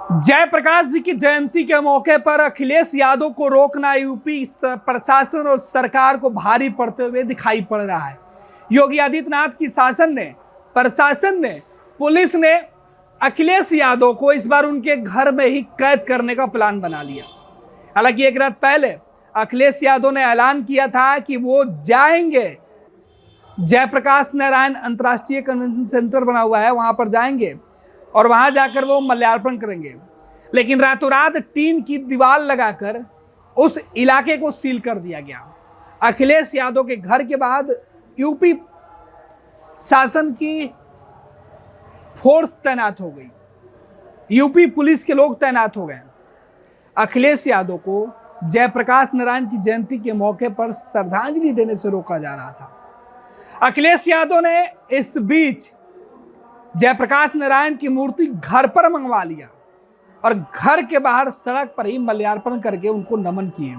जयप्रकाश जी की जयंती के मौके पर अखिलेश यादव को रोकना यूपी प्रशासन और सरकार को भारी पड़ते हुए दिखाई पड़ रहा है। योगी आदित्यनाथ की प्रशासन ने, पुलिस ने अखिलेश यादव को इस बार उनके घर में ही कैद करने का प्लान बना लिया। हालांकि एक रात पहले अखिलेश यादव ने ऐलान किया था कि वो जाएंगे, जयप्रकाश नारायण अंतर्राष्ट्रीय कन्वेंशन सेंटर बना हुआ है, वहां पर जाएंगे और वहां जाकर वो माल्यार्पण करेंगे। लेकिन रातों रात टीन की दीवार लगाकर उस इलाके को सील कर दिया गया। अखिलेश यादव के घर के बाद यूपी शासन की फोर्स तैनात हो गई, यूपी पुलिस के लोग तैनात हो गए। अखिलेश यादव को जयप्रकाश नारायण की जयंती के मौके पर श्रद्धांजलि देने से रोका जा रहा था। अखिलेश यादव ने इस बीच जयप्रकाश नारायण की मूर्ति घर पर मंगवा लिया और घर के बाहर सड़क पर ही माल्यार्पण करके उनको नमन किए।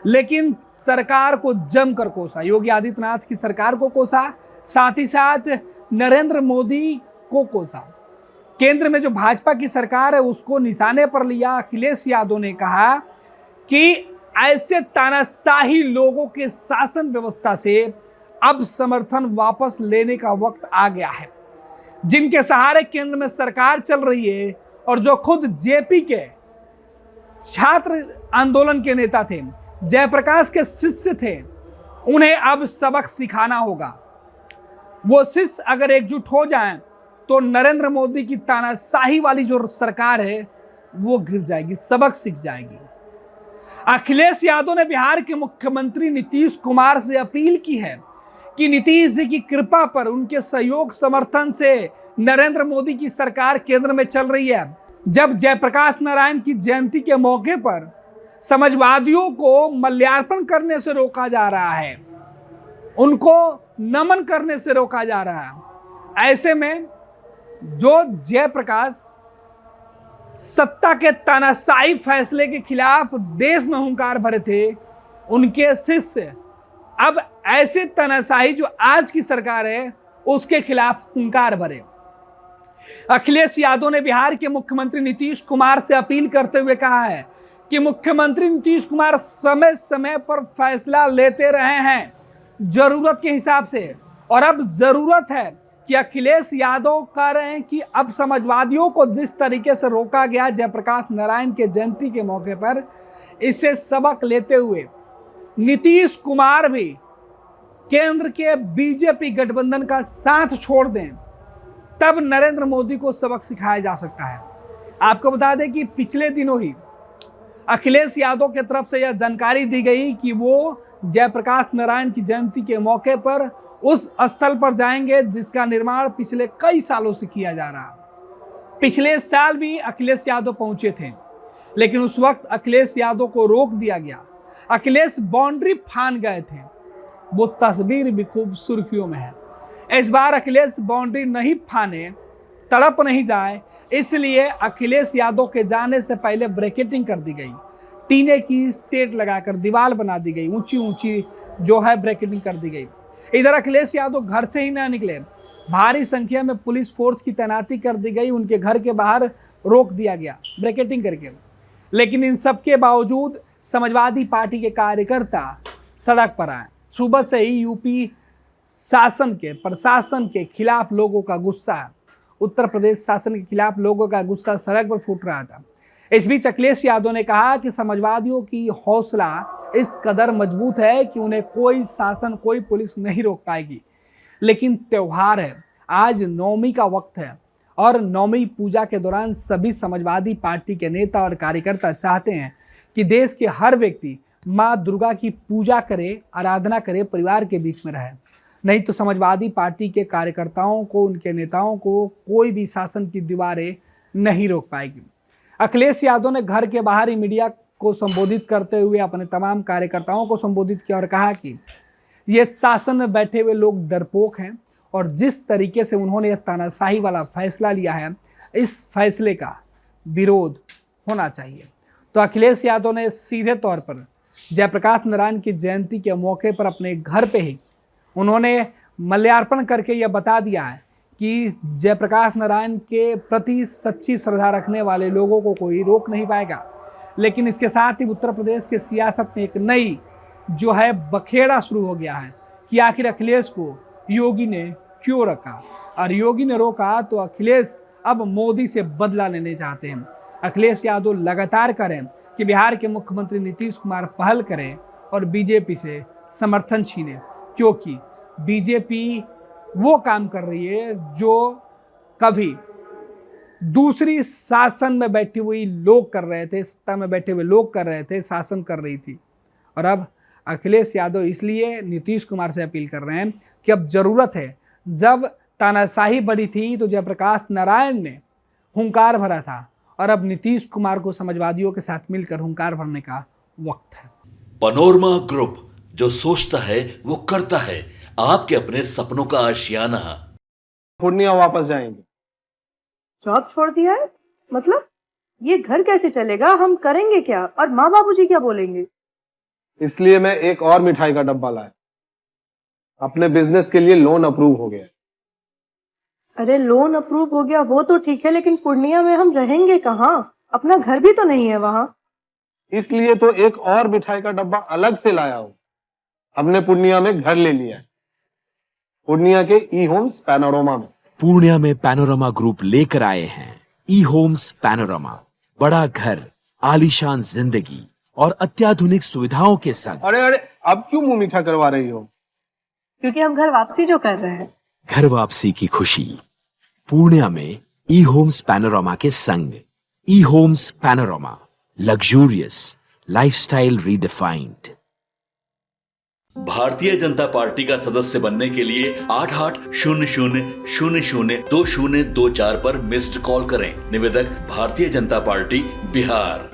लेकिन सरकार को जमकर कोसा, योगी आदित्यनाथ की सरकार को कोसा, साथ ही साथ नरेंद्र मोदी को कोसा। केंद्र में जो भाजपा की सरकार है उसको निशाने पर लिया। अखिलेश यादव ने कहा कि ऐसे तानाशाही लोगों के शासन व्यवस्था से अब समर्थन वापस लेने का वक्त आ गया है, जिनके सहारे केंद्र में सरकार चल रही है और जो खुद जेपी के छात्र आंदोलन के नेता थे, जयप्रकाश के शिष्य थे, उन्हें अब सबक सिखाना होगा। वो शिष्य अगर एकजुट हो जाएं तो नरेंद्र मोदी की तानाशाही वाली जो सरकार है वो गिर जाएगी, सबक सीख जाएगी। अखिलेश यादव ने बिहार के मुख्यमंत्री नीतीश कुमार से अपील की है कि नीतीश जी की कृपा पर, उनके सहयोग समर्थन से नरेंद्र मोदी की सरकार केंद्र में चल रही है। जब जयप्रकाश नारायण की जयंती के मौके पर समाजवादियों को माल्यार्पण करने से रोका जा रहा है, उनको नमन करने से रोका जा रहा है, ऐसे में जो जयप्रकाश सत्ता के तानाशाही फैसले के खिलाफ देश में हुंकार भरे थे, उनके शिष्य अब ऐसे तानाशाही जो आज की सरकार है उसके खिलाफ हुंकार भरे। अखिलेश यादव ने बिहार के मुख्यमंत्री नीतीश कुमार से अपील करते हुए कहा है कि मुख्यमंत्री नीतीश कुमार समय समय पर फैसला लेते रहे हैं जरूरत के हिसाब से, और अब जरूरत है कि अखिलेश यादव कह रहे हैं कि अब समाजवादियों को जिस तरीके से रोका गया जयप्रकाश नारायण के जयंती के मौके पर, इससे सबक लेते हुए नीतीश कुमार भी केंद्र के बीजेपी गठबंधन का साथ छोड़ दें, तब नरेंद्र मोदी को सबक सिखाया जा सकता है। आपको बता दें कि पिछले दिनों ही अखिलेश यादव की तरफ से यह जानकारी दी गई कि वो जयप्रकाश नारायण की जयंती के मौके पर उस स्थल पर जाएंगे जिसका निर्माण पिछले कई सालों से किया जा रहा। पिछले साल भी अखिलेश यादव पहुंचे थे, लेकिन उस वक्त अखिलेश यादव को रोक दिया गया। अखिलेश बाउंड्री फान गए थे, वो तस्वीर भी खूब सुर्खियों में है। इस बार अखिलेश बाउंड्री नहीं फाने, तड़प नहीं जाए, इसलिए अखिलेश यादव के जाने से पहले ब्रैकेटिंग कर दी गई, टीने की सेट लगाकर दीवार बना दी गई, ऊंची ऊंची जो है ब्रैकेटिंग कर दी गई। इधर अखिलेश यादव घर से ही ना निकले, भारी संख्या में पुलिस फोर्स की तैनाती कर दी गई, उनके घर के बाहर रोक दिया गया ब्रैकेटिंग करके। लेकिन इन सब के बावजूद समाजवादी पार्टी के कार्यकर्ता सड़क पर आए। सुबह से ही यूपी शासन के, प्रशासन के खिलाफ लोगों का गुस्सा, उत्तर प्रदेश शासन के खिलाफ लोगों का गुस्सा सड़क पर फूट रहा था। इस बीच अखिलेश यादव ने कहा कि समाजवादियों की हौसला इस कदर मजबूत है कि उन्हें कोई शासन, कोई पुलिस नहीं रोक पाएगी। लेकिन त्योहार है, आज नवमी का वक्त है और नवमी पूजा के दौरान सभी समाजवादी पार्टी के नेता और कार्यकर्ता चाहते हैं कि देश के हर व्यक्ति माँ दुर्गा की पूजा करे, आराधना करे, परिवार के बीच में रहे। नहीं तो समाजवादी पार्टी के कार्यकर्ताओं को, उनके नेताओं को कोई भी शासन की दीवारें नहीं रोक पाएगी। अखिलेश यादव ने घर के बाहर ही मीडिया को संबोधित करते हुए अपने तमाम कार्यकर्ताओं को संबोधित किया और कहा कि ये शासन में बैठे हुए लोग डरपोक हैं और जिस तरीके से उन्होंने यह तानाशाही वाला फैसला लिया है, इस फैसले का विरोध होना चाहिए। तो अखिलेश यादव ने सीधे तौर पर जयप्रकाश नारायण की जयंती के मौके पर अपने घर पे ही उन्होंने माल्यार्पण करके यह बता दिया है कि जयप्रकाश नारायण के प्रति सच्ची श्रद्धा रखने वाले लोगों को कोई रोक नहीं पाएगा। लेकिन इसके साथ ही उत्तर प्रदेश के सियासत में एक नई जो है बखेड़ा शुरू हो गया है कि आखिर अखिलेश को योगी ने क्यों रखा, और योगी ने रोका तो अखिलेश अब मोदी से बदला लेने चाहते हैं। अखिलेश यादव लगातार करें कि बिहार के मुख्यमंत्री नीतीश कुमार पहल करें और बीजेपी से समर्थन छीने, क्योंकि बीजेपी वो काम कर रही है जो कभी दूसरी शासन में बैठे हुए लोग कर रहे थे, सत्ता में बैठे हुए लोग कर रहे थे, शासन कर रही थी। और अब अखिलेश यादव इसलिए नीतीश कुमार से अपील कर रहे हैं कि अब जरूरत है, जब तानाशाही बढ़ी थी तो जयप्रकाश नारायण ने हुंकार भरा था, और अब नीतीश कुमार को समाजवादियों के साथ मिलकर हुंकार भरने का वक्त है। पैनोरमा ग्रुप, जो सोचता है वो करता है। आपके अपने सपनों का आशियाना। पूर्णिया वापस जाएंगे। जॉब छोड़ दिया है? मतलब ये घर कैसे चलेगा? हम करेंगे क्या? और माँ बाबूजी क्या बोलेंगे? इसलिए मैं एक और मिठाई का डब्बा लाया। अपने बिजनेस के लिए लोन अप्रूव हो गया। अरे लोन अप्रूव हो गया वो तो ठीक है, लेकिन पूर्णिया में हम रहेंगे कहाँ? अपना घर भी तो नहीं है वहां। इसलिए तो एक और मिठाई का डब्बा अलग से लाया हूं। हमने पूर्णिया में घर ले लिया है, पूर्णिया के ई होम्स पैनोरमा में। पूर्णिया में पैनोरमा ग्रुप लेकर आए हैं ई होम्स पैनोरमा। बड़ा घर, आलीशान जिंदगी और अत्याधुनिक सुविधाओं के संग। अरे अरे, अब क्यों मुंह मीठा करवा रही हो? क्योंकि हम घर वापसी जो कर रहे हैं। घर वापसी की खुशी पूर्णिया में ई होम्स पैनोरमा के संग। E homes panorama, luxurious lifestyle redefined. Bharatiya Janata party का सदस्य बनने के लिए 8800002024 पर मिस्ड कॉल करें। निवेदक, भारतीय जनता पार्टी, बिहार।